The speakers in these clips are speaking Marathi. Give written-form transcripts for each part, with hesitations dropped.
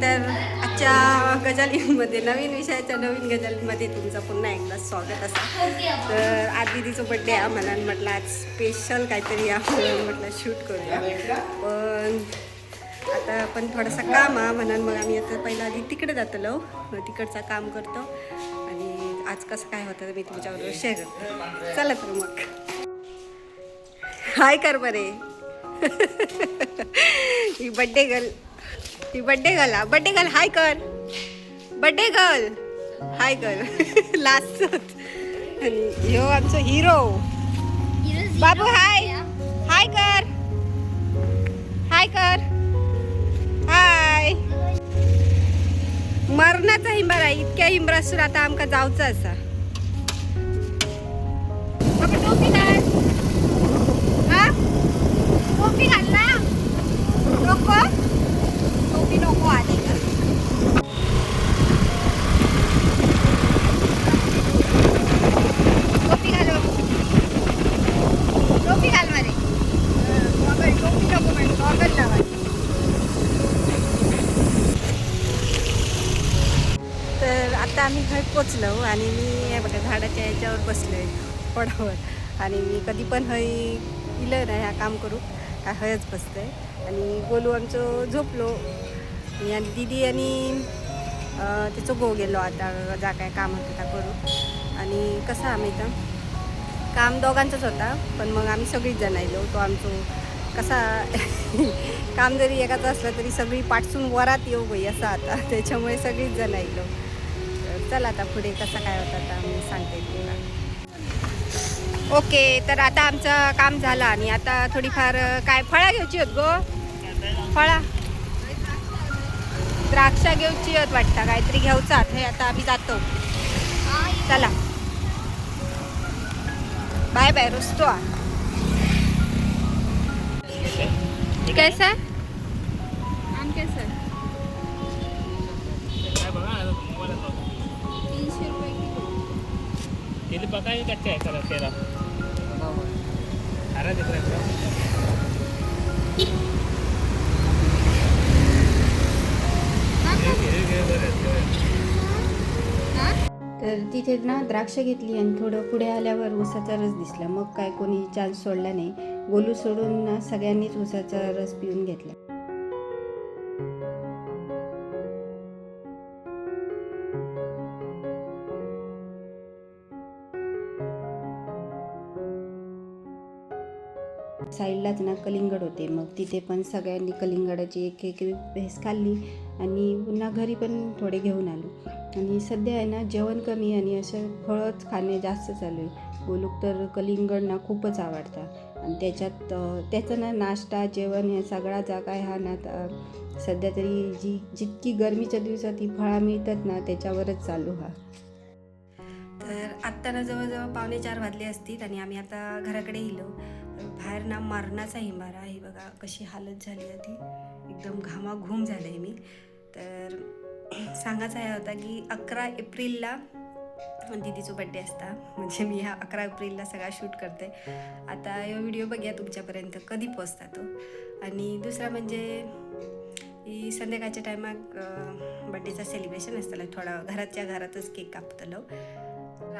तर आजच्या गजालीमध्ये नवीन विषयाच्या नवीन गजालीमध्ये तुमचं पुन्हा एकदा स्वागत असं. तर आज दीदीचं बड्डे आहे म्हणून म्हटलं आज स्पेशल काहीतरी म्हणून म्हटलं शूट करूया. पण आता आपण थोडंसं काम आहे म्हणून मग आम्ही आता पहिला आधी तिकडे जातलो, तिकडचं काम करतो आणि आज कसं काय होतं मी तुमच्याबरोबर शेअर करतो. चला तर मग हाय कर बरे. ही बड्डे गर्ल, ही बड्डे गर्ल हाय कर, बड्डे गर्ल हाय कर. लास्ट आणि ह्यो आमचं हिरो बाबू हाय, हाय कर, हाय कर, हाय. मरणाचा हिंबारा, इतक्या हिंबरासून आता आमका जाऊचं असा. टोपी घाल, हा टोपी घाल ना. नको टोपी नको आली का. टोपी घालो, टोपी घाल मारे. टोपी नको म्हणजे गॉगल लावा. तर आता आम्ही घर पोचलो आणि मी बघा झाडाच्या याच्यावर बसलो आहे फळावर. आणि मी कधी पण हय इलं ना ह्या काम करू हयच बसतं आहे. आणि गोलू आमचं झोपलो आणि दीदी आणि तिचं गो गेलो आता जा काय काम होतं त्या करू. आणि कसं आम्ही तर काम दोघांचंच होता पण मग आम्ही सगळीच जण आलो. तो आमचं कसा काम जरी एकाचं असलं तरी सगळी पाठसून वरात येऊ बाई असं आता, त्याच्यामुळे सगळीच जण आलो. चला आता पुढे कसं काय होतं आता मी सांगते तुला. ओके, तर आता आमचं काम झालं आणि आता थोडीफार काय फळा घ्यायची होत गो. फळा द्राक्षा घेऊची होत वाटतं, काहीतरी घ्यायचं हे. आता आम्ही जातो, चला बाय बाय. रुसतो कैसा आम कैसा 300 रुपये किलो. पका कच्चे आहे खरं तेरा अरे दिख तर तिथे ना द्राक्ष घेतली आणि थोडं पुढे आल्यावर ऊसाचा रस दिसला. मग काय कोणी चान्स सोडला नाही. गोलू सोडून ना सगळ्यांनीच ऊसाचा रस पिऊन घेतला. साईडलाच ना कलिंगड होते, मग तिथे पण सगळ्यांनी कलिंगडाची एक एक भेस खाल्ली आणि पुन्हा घरी पण थोडे घेऊन आलो. आणि सध्या आहे ना जेवण कमी आणि असं फळंच खाणे जास्त चालू आहे. गोलूक तर कलिंगड ना खूपच आवडतात आणि त्याच्यात त्याचं ना नाश्ता जेवण हे सगळा जागा ह्या ना सध्या तरी जितकी गरमीच्या दिवसात ही फळं मिळतात ना त्याच्यावरच चालू हा. तर आत्ता ना जवळजवळ 3:45 वाजले असतील आणि आम्ही आता घराकडे येलो. बाहेर ना मरणाचा हिंबारा ही बघा कशी हालत झाली आहे, ती एकदम घामाघूम झालं आहे मी. तर सांगायचा हे होता की 11 एप्रिलला दीदीचा बड्डे असता, म्हणजे मी ह्या 11 एप्रिलला सगळा शूट करते. आता हा व्हिडिओ बघूया तुमच्यापर्यंत कधी पोचता तो. आणि दुसरा म्हणजे ही संध्याकाळच्या टायमाक बड्डेचं सेलिब्रेशन असतं, थोडा घराच्या घरातच केक कापतलो.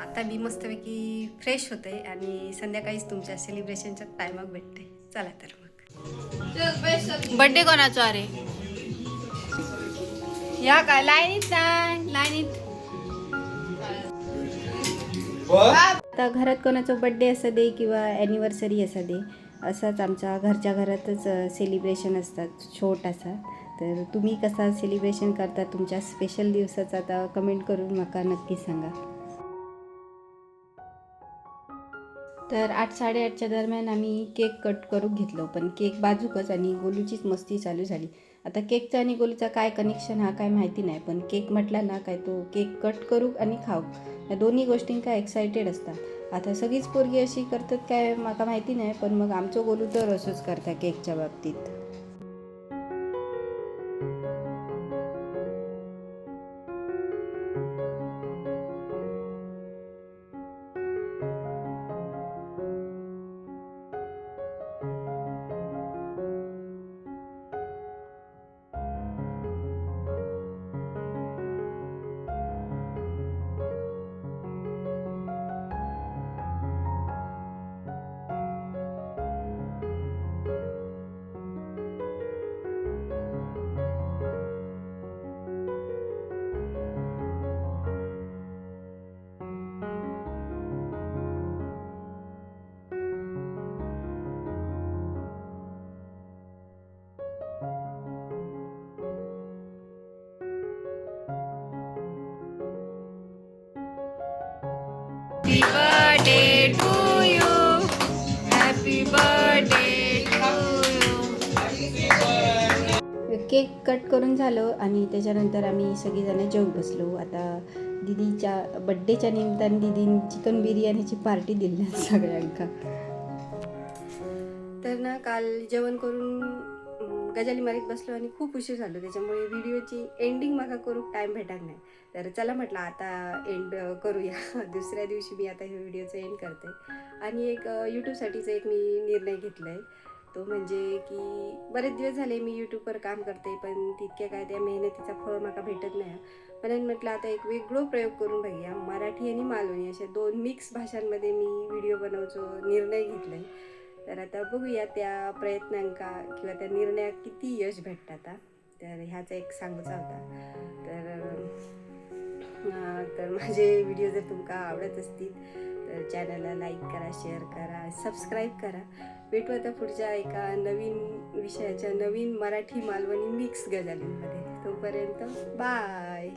आता मी मस्तपैकी फ्रेश होते आणि संध्याकाळीच तुमच्या सेलिब्रेशनच्या टायमाक भेटते. चला तर मग बड्डे कोणाचा अरे या काय लाईनीत नाही लाईनीत. आता घरात कोणाचा बड्डे असं दे किंवा ॲनिव्हर्सरी असं दे, असाच आमच्या घरच्या घरातच सेलिब्रेशन असतात छोटासा. तर तुम्ही कसा सेलिब्रेशन करता तुमच्या स्पेशल दिवसाचा आता कमेंट करून मला नक्की सांगा. तर 8-8:30च्या दरम्यान आम्ही केक कट करून घेतलो, पण केक बाजूकच आणि गोलूचीच मस्ती चालू झाली. आता केकचा आणि गोलूचा काय कनेक्शन हा काय माहिती नाही, पण केक म्हटला ना काय तो केक कट करू आणि खाऊ या दोन्ही गोष्टींका एक्सायटेड असतात. आता सगळीच पोरगी अशी करतात काय मला माहिती नाही, पण मग आमचं गोलू तर असंच करता केकच्या बाबतीत. केक कट करून झालं आणि त्याच्यानंतर आम्ही सगळीजणं जेवून बसलो. आता दीदीच्या बड्डेच्या निमित्ताने दीदीने चिकन बिर्याणीची पार्टी दिली सगळ्यांका. तर ना काल जेवण करून गजाली मारीत बसलो आणि खूप उशीर झालो, त्याच्यामुळे व्हिडिओची एंडिंग माका करूक टाईम भेटत नाही. तर चला म्हटलं आता एंड करूया. दुसऱ्या दिवशी मी आता हे व्हिडिओचं एंड करते. आणि एक यूट्यूबसाठीचा एक मी निर्णय घेतला आहे, तो म्हणजे की बरेच दिवस झाले मी यूट्यूबवर काम करते, पण तितक्या काय त्या मेहनतीचा फळ माका भेटत नाही. म्हणून म्हटलं आता एक वेगळं प्रयोग करून बघूया. मराठी आणि मालवणी अशा 2 मिक्स भाषांमध्ये मी व्हिडिओ बनवण्याचा निर्णय घेतला आहे. तर आता बघूया त्या प्रयत्नांका किंवा त्या निर्णयात किती यश भेटतात. तर ह्याचा एक सांगूचा होता. तर माझे व्हिडिओ जर तुमका आवडत असतील तर चॅनलला लाईक करा, शेअर करा, सबस्क्राईब करा. भेटू आता पुढच्या एका नवीन विषयाच्या नवीन मराठी मालवणी मिक्स गजालींमध्ये. तोपर्यंत बाय.